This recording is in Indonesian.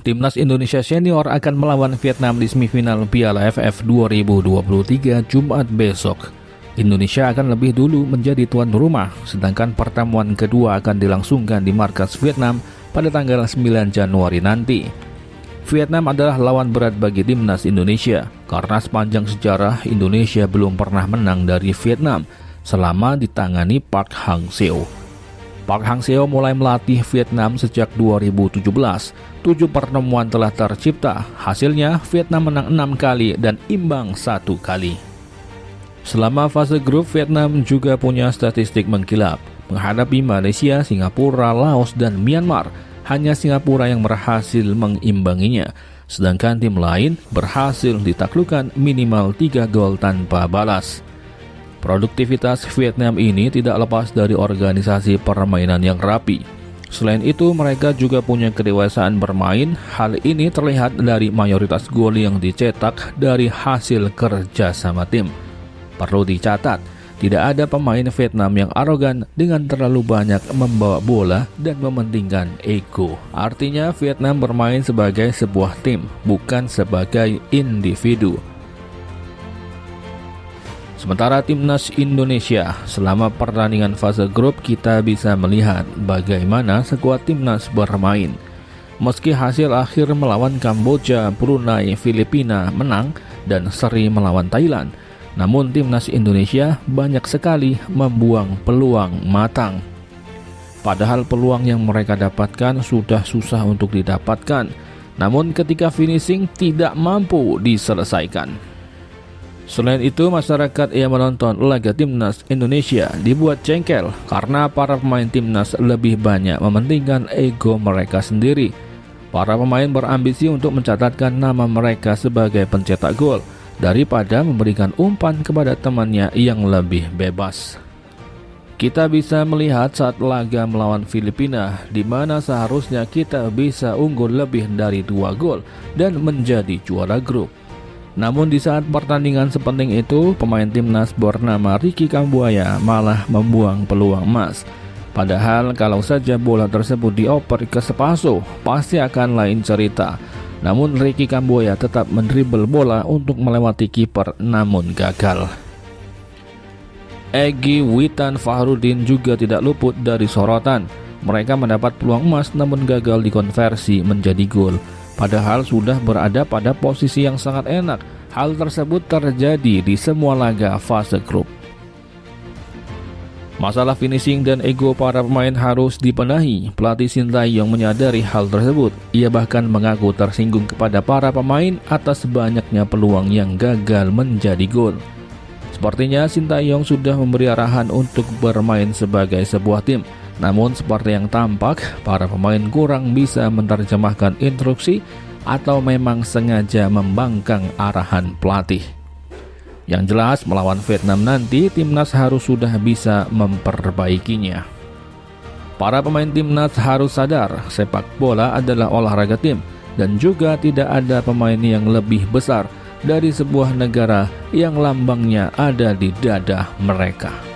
Timnas Indonesia Senior akan melawan Vietnam di semifinal Piala AFF 2023 Jumat besok. Indonesia akan lebih dulu menjadi tuan rumah, sedangkan pertemuan kedua akan dilangsungkan di markas Vietnam pada tanggal 9 Januari nanti. Vietnam adalah lawan berat bagi Timnas Indonesia, karena sepanjang sejarah Indonesia belum pernah menang dari Vietnam selama ditangani Park Hang-seo. Park Hang-seo mulai melatih Vietnam sejak 2017. 7 pertemuan telah tercipta. Hasilnya Vietnam menang 6 kali dan imbang 1 kali. Selama fase grup, Vietnam juga punya statistik mengkilap. Menghadapi Malaysia, Singapura, Laos, dan Myanmar, hanya Singapura yang berhasil mengimbanginya. Sedangkan tim lain berhasil ditaklukkan minimal 3 gol tanpa balas. Produktivitas Vietnam ini tidak lepas dari organisasi permainan yang rapi. Selain itu, mereka juga punya kedewasaan bermain. Hal ini terlihat dari mayoritas gol yang dicetak dari hasil kerja sama tim. Perlu dicatat, tidak ada pemain Vietnam yang arogan dengan terlalu banyak membawa bola dan mementingkan ego. Artinya, Vietnam bermain sebagai sebuah tim, bukan sebagai individu. Sementara Timnas Indonesia, selama pertandingan fase grup kita bisa melihat bagaimana skuad Timnas bermain. Meski hasil akhir melawan Kamboja, Brunei, Filipina menang dan seri melawan Thailand, namun Timnas Indonesia banyak sekali membuang peluang matang. Padahal peluang yang mereka dapatkan sudah susah untuk didapatkan, namun ketika finishing tidak mampu diselesaikan. Selain itu, masyarakat yang menonton laga Timnas Indonesia dibuat jengkel karena para pemain Timnas lebih banyak mementingkan ego mereka sendiri. Para pemain berambisi untuk mencatatkan nama mereka sebagai pencetak gol daripada memberikan umpan kepada temannya yang lebih bebas. Kita bisa melihat saat laga melawan Filipina, di mana seharusnya kita bisa unggul lebih dari 2 gol dan menjadi juara grup. Namun di saat pertandingan sepenting itu, pemain Timnas bernama Ricky Kambuaya malah membuang peluang emas. Padahal kalau saja bola tersebut dioper ke Sepaso, pasti akan lain cerita. Namun Ricky Kambuaya tetap mendribel bola untuk melewati kiper, namun gagal. Egy, Witan, Fahrudin juga tidak luput dari sorotan. Mereka mendapat peluang emas namun gagal dikonversi menjadi gol. Padahal sudah berada pada posisi yang sangat enak. Hal tersebut terjadi di semua laga fase grup. Masalah finishing dan ego para pemain harus dibenahi. Pelatih Sintayong menyadari hal tersebut. Ia bahkan mengaku tersinggung kepada para pemain atas banyaknya peluang yang gagal menjadi gol. Sepertinya Sintayong sudah memberi arahan untuk bermain sebagai sebuah tim. Namun seperti yang tampak, para pemain kurang bisa menerjemahkan instruksi atau memang sengaja membangkang arahan pelatih. Yang jelas, melawan Vietnam nanti, Timnas harus sudah bisa memperbaikinya. Para pemain Timnas harus sadar, sepak bola adalah olahraga tim, dan juga tidak ada pemain yang lebih besar dari sebuah negara yang lambangnya ada di dada mereka.